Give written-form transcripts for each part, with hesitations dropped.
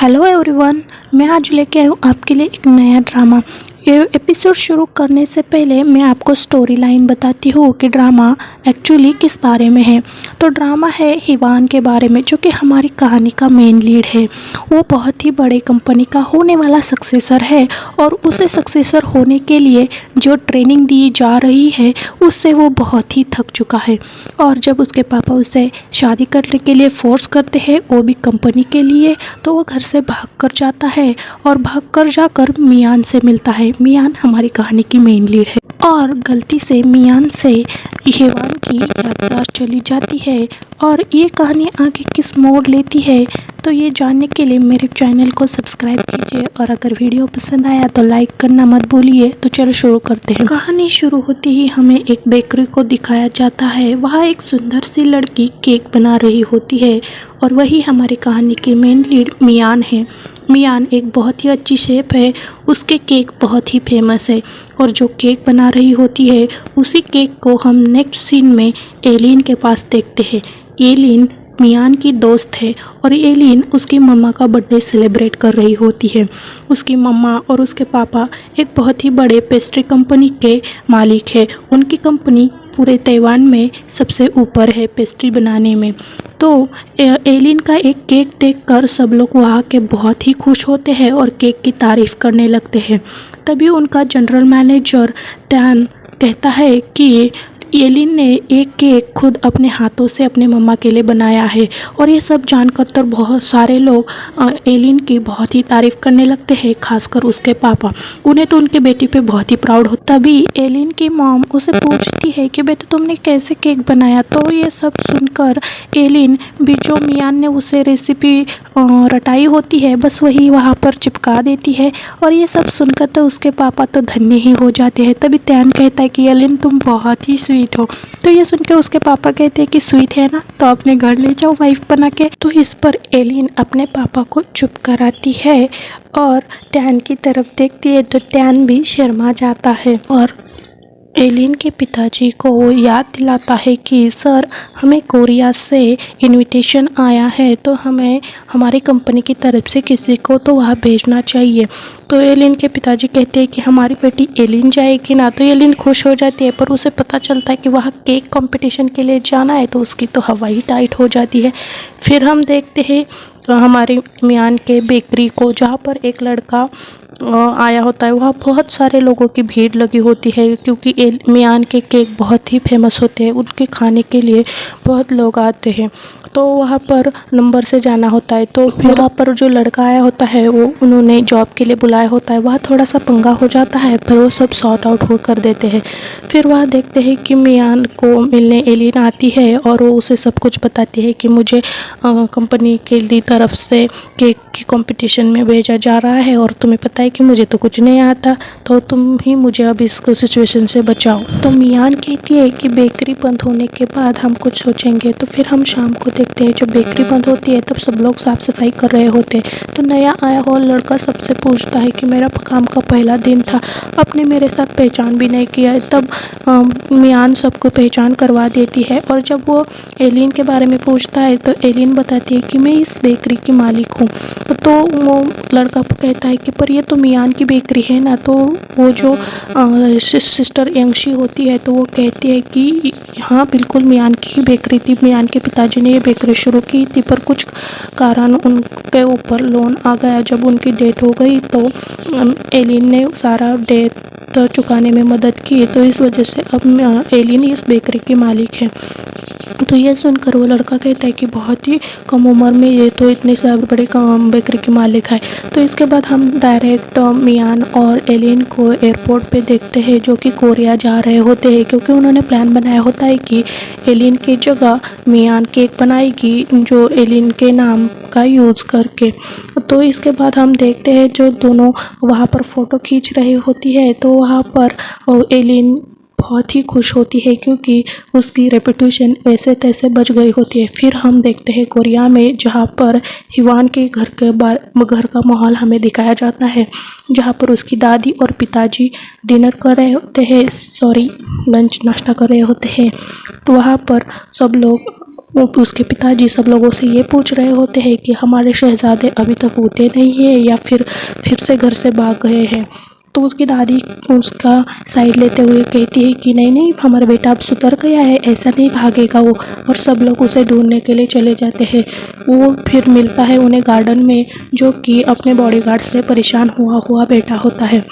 Hello everyone, मैं आज लेके आई हूँ आपके लिए एक नया ड्रामा। ये एपिसोड शुरू करने से पहले मैं आपको स्टोरी लाइन बताती हूँ कि ड्रामा एक्चुअली किस बारे में है। तो ड्रामा है हिवान के बारे में, जो कि हमारी कहानी का मेन लीड है। वो बहुत ही बड़े कंपनी का होने वाला सक्सेसर है और उसे सक्सेसर होने के लिए जो ट्रेनिंग दी जा रही है उससे वो बहुत ही थक चुका है। और जब उसके पापा उसे शादी करने के लिए फोर्स करते हैं, वो भी कंपनी के लिए, तो वो घर से भाग कर जाता है और भाग कर जाकर मियान से मिलता है। मियान हमारी कहानी की मेन लीड है और गलती से मियान से हिवान की यात्रा चली जाती है। और ये कहानी आगे किस मोड़ लेती है, तो ये जानने के लिए मेरे चैनल को सब्सक्राइब कीजिए और अगर वीडियो पसंद आया तो लाइक करना मत भूलिए। तो चलो शुरू करते हैं। कहानी शुरू होती ही हमें एक बेकरी को दिखाया जाता है। वहाँ एक सुंदर सी लड़की केक बना रही होती है और वही हमारी कहानी की मेन लीड मियान है। मियान एक बहुत ही अच्छी शेफ है, उसके केक बहुत ही फेमस है और जो केक बना रही होती है उसी केक को हम नेक्स्ट सीन में एलिन के पास देखते हैं। एलिन मियान की दोस्त है और एलिन उसकी मम्मा का बर्थडे सेलिब्रेट कर रही होती है। उसकी मम्मा और उसके पापा एक बहुत ही बड़े पेस्ट्री कंपनी के मालिक है। उनकी कंपनी पूरे ताइवान में सबसे ऊपर है पेस्ट्री बनाने में। तो एलिन का एक केक देखकर सब लोग वहाँ के बहुत ही खुश होते हैं और केक की तारीफ़ करने लगते हैं। तभी उनका जनरल मैनेजर टैन कहता है कि एलिन ने एक केक खुद अपने हाथों से अपने मम्मा के लिए बनाया है। और ये सब जानकर तो बहुत सारे लोग एलिन की बहुत ही तारीफ़ करने लगते हैं, खासकर उसके पापा। उन्हें तो उनके बेटी पे बहुत ही प्राउड होता। तभी एलिन की मॉम उसे पूछती है कि बेटा तुमने कैसे केक बनाया। तो ये सब सुनकर एलिन भी जो मियान ने उसे रेसिपी रटाई होती है बस वही वहाँ पर चिपका देती है। और ये सब सुनकर तो उसके पापा तो धन्य ही हो जाते हैं। तभी टैन कहता है कि एलिन तुम बहुत ही स्वीट हो। तो ये सुन के उसके पापा कहते हैं कि स्वीट है ना, तो अपने घर ले जाओ वाइफ बना के। तो इस पर एलिन अपने पापा को चुप कराती है और टैन की तरफ देखती है तो टैन भी शर्मा जाता है और एलिन के पिताजी को वो याद दिलाता है कि सर हमें कोरिया से इनविटेशन आया है, तो हमें हमारी कंपनी की तरफ से किसी को तो वहाँ भेजना चाहिए। तो एलिन के पिताजी कहते हैं कि हमारी बेटी एलिन जाएगी ना। तो एलिन खुश हो जाती है, पर उसे पता चलता है कि वहाँ केक कंपटीशन के लिए जाना है तो उसकी तो हवा ही टाइट हो जाती है। फिर हम देखते हैं हमारे मियान के बेकरी को, जहाँ पर एक लड़का आया होता है। वहाँ बहुत सारे लोगों की भीड़ लगी होती है क्योंकि मियान के केक बहुत ही फेमस होते हैं, उनके खाने के लिए बहुत लोग आते हैं। तो वहाँ पर नंबर से जाना होता है। तो फिर वहाँ पर जो लड़का आया होता है वो उन्होंने जॉब के लिए बुलाया होता है। वहाँ थोड़ा सा पंगा हो जाता है पर वो सब सॉर्ट आउट हो कर देते हैं। फिर वहाँ देखते हैं कि मियान को मिलने एलिन आती है और वो उसे सब कुछ बताती है कि मुझे कंपनी के तरफ से केक की कंपटीशन में भेजा जा रहा है और तुम्हें पता है कि मुझे तो कुछ नहीं आता, तो तुम ही मुझे अब इस सिचुएशन से बचाओ। तो मियान कहती है कि बेकरी बंद होने के बाद हम कुछ सोचेंगे। तो फिर हम शाम को देखते हैं जब बेकरी बंद होती है तब सब लोग साफ़ सफाई कर रहे होते हैं। तो नया आया हुआ लड़का सबसे पूछता है कि मेरा काम का पहला दिन था, आपने मेरे साथ पहचान भी नहीं किया। तब मियान सबको पहचान करवा देती है और जब वो एलिन के बारे में पूछता है तो एलिन बताती है कि मैं इस बेकरी की मालिक हूँ। तो वो लड़का कहता है कि पर ये तो मियान की बेकरी है ना। तो वो जो सिस्टर यंगशी होती है तो वो कहती है कि हाँ बिल्कुल मियान की ही बेकरी थी, मियान के पिताजी ने ये बेकरी शुरू की थी पर कुछ कारण उनके ऊपर लोन आ गया। जब उनकी डेथ हो गई तो एलिन ने सारा डेथ चुकाने में मदद की, तो इस वजह से अब एलिन इस बेकरी की मालिक है। तो ये सुनकर वो लड़का कहता है कि बहुत ही कम उम्र में ये तो इतने सारे बड़े बेकरी के मालिक है। तो इसके बाद हम डायरेक्ट मियान और एलिन को एयरपोर्ट पे देखते हैं जो कि कोरिया जा रहे होते हैं, क्योंकि उन्होंने प्लान बनाया होता है कि एलिन की जगह मियान केक बनाएगी जो एलिन के नाम का यूज़ करके। तो इसके बाद हम देखते हैं जो दोनों वहाँ पर फ़ोटो खींच रही होती है तो वहाँ पर एलिन बहुत ही खुश होती है क्योंकि उसकी रेपुटेशन वैसे तैसे बच गई होती है। फिर हम देखते हैं कोरिया में, जहाँ पर हिवान के घर का माहौल हमें दिखाया जाता है, जहाँ पर उसकी दादी और पिताजी डिनर कर रहे होते हैं, लंच नाश्ता कर रहे होते हैं। तो वहाँ पर सब लोग उसके पिताजी सब लोगों से ये पूछ रहे होते हैं कि हमारे शहज़ादे अभी तक उठे नहीं हैं या फिर से घर से भाग गए हैं। तो उसकी दादी उसका साइड लेते हुए कहती है कि नहीं नहीं, हमारा बेटा अब सुधर गया है, ऐसा नहीं भागेगा वो। और सब लोग उसे ढूंढने के लिए चले जाते हैं। वो फिर मिलता है उन्हें गार्डन में, जो कि अपने बॉडीगार्ड से परेशान हुआ बैठा होता है।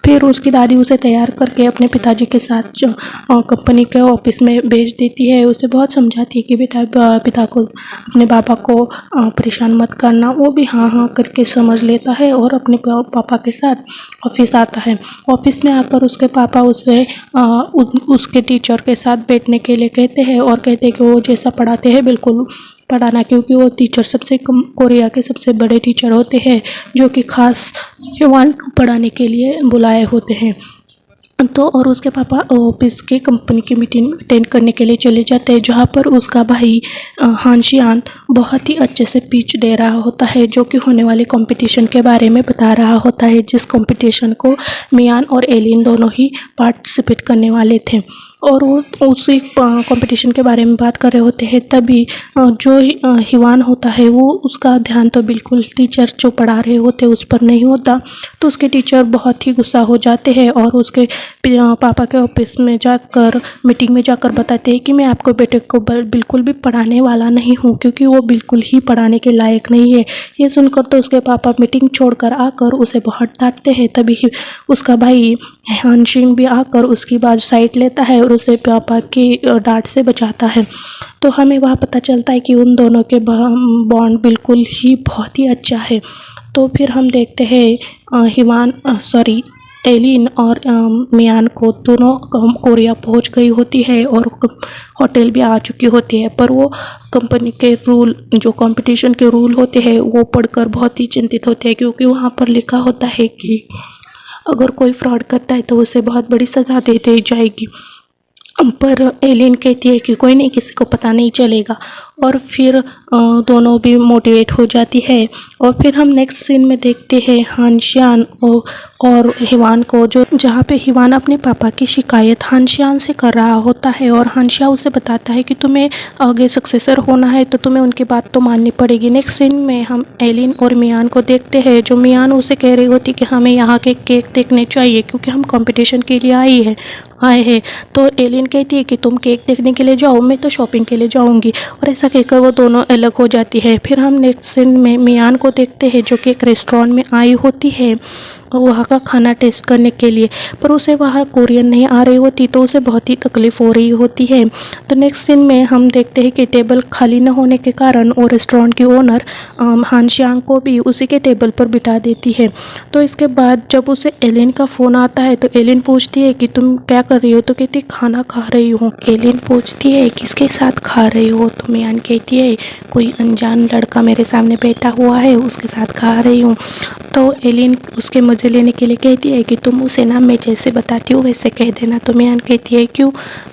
फिर उसकी दादी उसे तैयार करके अपने पिताजी के साथ कंपनी के ऑफिस में भेज देती है। उसे बहुत समझाती है कि बेटा पिता को, अपने पापा को परेशान मत करना। वो भी हाँ हाँ करके समझ लेता है और अपने पापा के साथ ऑफिस आता है। ऑफिस में आकर उसके पापा उसे उसके टीचर के साथ बैठने के लिए कहते हैं और कहते हैं कि वो जैसा पढ़ाते हैं बिल्कुल पढ़ाना, क्योंकि वो टीचर कोरिया के सबसे बड़े टीचर होते हैं, जो कि खास हिवान को पढ़ाने के लिए बुलाए होते हैं। तो और उसके पापा ऑफिस के कंपनी की मीटिंग अटेंड करने के लिए चले जाते हैं, जहाँ पर उसका भाई हानशियान बहुत ही अच्छे से स्पीच दे रहा होता है, जो कि होने वाले कंपटीशन के बारे में बता रहा होता है, जिस कंपटीशन को मियान और एलिन दोनों ही पार्टिसिपेट करने वाले थे। और वो उसी कंपटीशन के बारे में बात कर रहे होते हैं। तभी जो हिवान होता है वो उसका ध्यान तो बिल्कुल टीचर जो पढ़ा रहे होते उस पर नहीं होता। तो उसके टीचर बहुत ही गुस्सा हो जाते हैं और उसके पापा के ऑफिस में जाकर मीटिंग में जाकर बताते हैं कि मैं आपको बेटे को बिल्कुल भी पढ़ाने वाला नहीं हूँ, क्योंकि वो बिल्कुल ही पढ़ाने के लायक नहीं है। ये सुनकर तो उसके पापा मीटिंग छोड़कर आकर उसे बहुत डांटते हैं। तभी उसका भाई हानशिन भी आकर उसकी बात साइड लेता है और उसे पापा की डांट से बचाता है। तो हमें वहाँ पता चलता है कि उन दोनों के बॉन्ड बिल्कुल ही बहुत ही अच्छा है। तो फिर हम देखते हैं एलिन और मियान को दोनों कोरिया पहुंच गई होती है और होटल भी आ चुकी होती है। पर वो कंपनी के रूल, जो कंपटीशन के रूल होते हैं, वो पढ़कर बहुत ही चिंतित होते हैं, क्योंकि वहाँ पर लिखा होता है कि अगर कोई फ्रॉड करता है तो उसे बहुत बड़ी सज़ा दे दी जाएगी। पर एलिन कहती है कि कोई नहीं, किसी को पता नहीं चलेगा। और फिर दोनों भी मोटिवेट हो जाती है। और फिर हम नेक्स्ट सीन में देखते हैं हानशियान और हिवान को, जहाँ पे हिवान अपने पापा की शिकायत हानशियान से कर रहा होता है और हानशिया उसे बताता है कि तुम्हें आगे सक्सेसर होना है तो तुम्हें उनकी बात तो माननी पड़ेगी। नेक्स्ट सीन में हम एलिन और मियान को देखते हैं, जो मियान उसे कह रही होती कि हमें यहाँ के केक देखने चाहिए क्योंकि हम कंपटीशन के लिए आए हैं। तो एलिन कहती है कि तुम केक देखने के लिए जाओ, मैं तो शॉपिंग के लिए जाऊंगी। और ऐसा कहकर वो दोनों अलग हो जाती है। फिर हम नेक्स्ट सीन में मियान को देखते हैं, जो कि एक रेस्टोरेंट में आई होती है वहाँ का खाना टेस्ट करने के लिए, पर उसे वहाँ कोरियन नहीं आ रही होती, तो उसे बहुत ही तकलीफ़ हो रही होती है। तो नेक्स्ट सीन में हम देखते हैं कि टेबल खाली न होने के कारण और रेस्टोरेंट की ओनर हानशियांग को भी उसी के टेबल पर बिठा देती है। तो इसके बाद जब उसे एलिन का फ़ोन आता है तो एलिन पूछती है कि तुम क्या कर रही हो, तो कहती खाना खा रही हूँ। एलिन पूछती है किसके साथ खा रही हो, तो मियान कहती है कोई अनजान लड़का मेरे सामने बैठा हुआ है, उसके साथ खा रही हूँ। तो एलिन उसके मज़े लेने के लिए कहती है कि तुम उसे ना मैं जैसे बताती हूँ वैसे कह देना। तो मियान कहती है क्यों,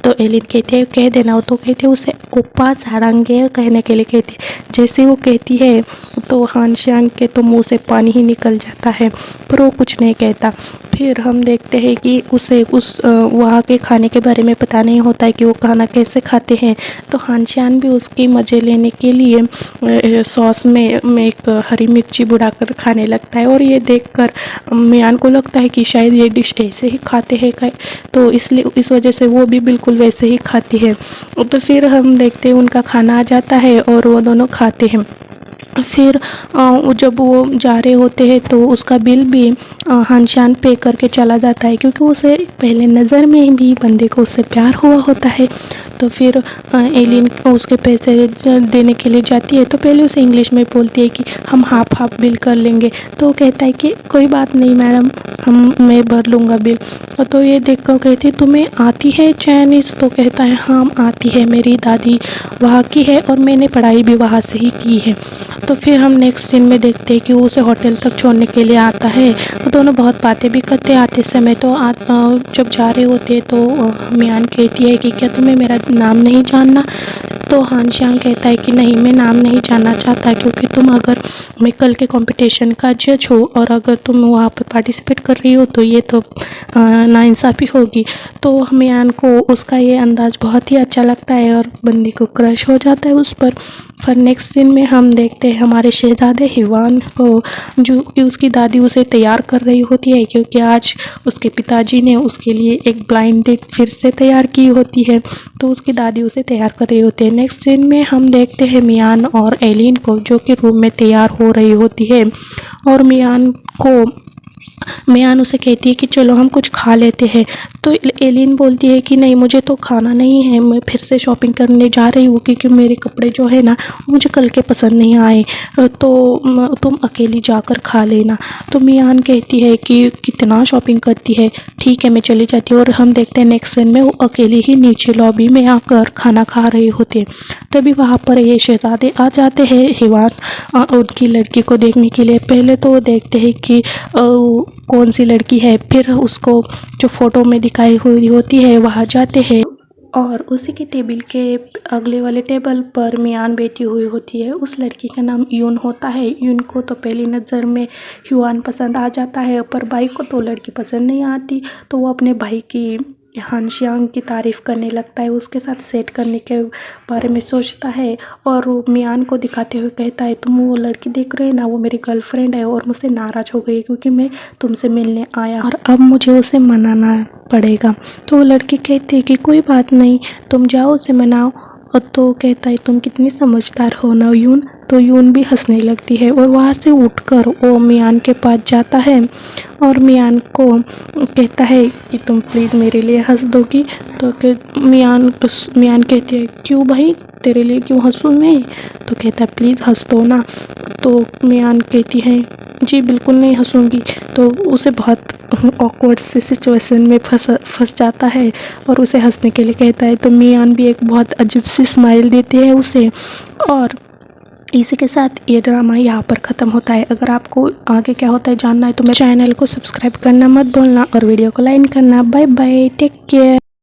तो एलिन कहती है कह देना। तो कहती है उसे ओप्पा सारंगे कहने के लिए कहती है। जैसे वो कहती है तो हानशियांग के तो मुंह से पानी ही निकल जाता है, पर वो कुछ नहीं कहता। फिर हम देखते हैं कि उसे उस वहाँ के खाने के बारे में पता नहीं होता है कि वो खाना कैसे खाते हैं। तो हानशियान भी उसके मज़े लेने के लिए सॉस में एक हरी मिर्ची बुड़ाकर खाने लगता है। और ये देखकर मियान को लगता है कि शायद ये डिश ऐसे ही खाते हैं, तो इसलिए इस वजह से वो भी बिल्कुल वैसे ही खाती है। तो फिर हम देखते हैं उनका खाना आ जाता है और वो दोनों खाते हैं। फिर जब वो जा रहे होते हैं तो उसका बिल भी हानशियान पे करके चला जाता है, क्योंकि उसे पहले नज़र में भी बंदे को उससे प्यार हुआ होता है। तो फिर एलिन उसके पैसे देने के लिए जाती है, तो पहले उसे इंग्लिश में बोलती है कि हम हाफ बिल कर लेंगे। तो वो कहता है कि कोई बात नहीं मैडम, मैं भर लूँगा बिल। तो ये देखकर कहती तुम्हें आती है चाइनीज़, तो कहता है हाँ आती है, मेरी दादी वहाँ की है और मैंने पढ़ाई भी वहाँ से ही की है। तो फिर हम नेक्स्ट सीन में देखते हैं कि वो उसे होटल तक छोड़ने के लिए आता है। वो दोनों बहुत बातें भी करते हैं आते समय। तो जब जा रहे होते हैं तो मियान कहती है कि क्या तुम्हें मेरा नाम नहीं जानना। तो हानशियांग कहता है कि नहीं, मैं नाम नहीं जानना चाहता, क्योंकि मैं कल के कंपटीशन का जज हूँ और अगर तुम वहाँ पर पार्टिसिपेट कर रही हो तो ये तो नाइंसाफ़ी होगी। तो मियान को उसका ये अंदाज़ बहुत ही अच्छा लगता है और बंदी को क्रश हो जाता है उस पर। फिर नेक्स्ट सीन में हम देखते हैं हमारे शहज़ादे हिवान को, जो कि उसकी दादी उसे तैयार कर रही होती है, क्योंकि आज उसके पिताजी ने उसके लिए एक ब्लाइंड डेट फिर से तैयार की होती है। तो उसकी दादी उसे तैयार कर रही होती है। नेक्स्ट सीन में हम देखते हैं मियान और एलिन को, जो कि रूम में तैयार हो रही होती है। और मियान उसे कहती है कि चलो हम कुछ खा लेते हैं। तो एलिन बोलती है कि नहीं, मुझे तो खाना नहीं है, मैं फिर से शॉपिंग करने जा रही हूँ, क्योंकि मेरे कपड़े जो है ना मुझे कल के पसंद नहीं आए, तो तुम अकेली जाकर खा लेना। तो मियान कहती है कि कितना शॉपिंग करती है, ठीक है मैं चली जाती हूँ। और हम देखते हैं नेक्स्ट सीन में वो अकेली ही नीचे लॉबी में आकर खाना खा रही होती है। तभी वहाँ पर ये शहज़ादे आ जाते हैं हिवान उनकी लड़की को देखने के लिए। पहले तो वो देखते हैं कि कौन सी लड़की है, फिर उसको जो फ़ोटो में दिखाई हुई होती है वहाँ जाते हैं। और उसी के टेबल के अगले वाले टेबल पर मियान बैठी हुई होती है। उस लड़की का नाम यून होता है। यून को तो पहली नज़र में ह्यूआन पसंद आ जाता है, पर भाई को तो लड़की पसंद नहीं आती। तो वो अपने भाई की हानशियांग की तारीफ़ करने लगता है, उसके साथ सेट करने के बारे में सोचता है। और वो मियान को दिखाते हुए कहता है, तुम वो लड़की देख रहे हैं ना, वो मेरी गर्लफ्रेंड है और मुझसे नाराज़ हो गई क्योंकि मैं तुमसे मिलने आया और अब मुझे उसे मनाना पड़ेगा। तो वो लड़की कहती है कि कोई बात नहीं, तुम जाओ उसे मनाओ। और तो कहता है, तुम कितनी समझदार हो ना यून। तो यून भी हंसने लगती है और वहाँ से उठकर वो मियान के पास जाता है और मियान को कहता है कि तुम प्लीज़ मेरे लिए हंस दोगी। तो मियान कहती है, क्यों भाई, तेरे लिए क्यों हंसूँ मैं। तो कहता है, प्लीज़ हंस दो ना। तो मियान कहती है, जी बिल्कुल नहीं हंसूँगी। तो उसे बहुत ऑकवर्ड सी सिचुएशन में फंस जाता है और उसे हंसने के लिए कहता है। तो मियान भी एक बहुत अजीब सी स्माइल देती है उसे। और इसी के साथ ये ड्रामा यहाँ पर ख़त्म होता है। अगर आपको आगे क्या होता है जानना है तो मेरे चैनल को सब्सक्राइब करना मत भूलना और वीडियो को लाइक करना। Bye bye, take care.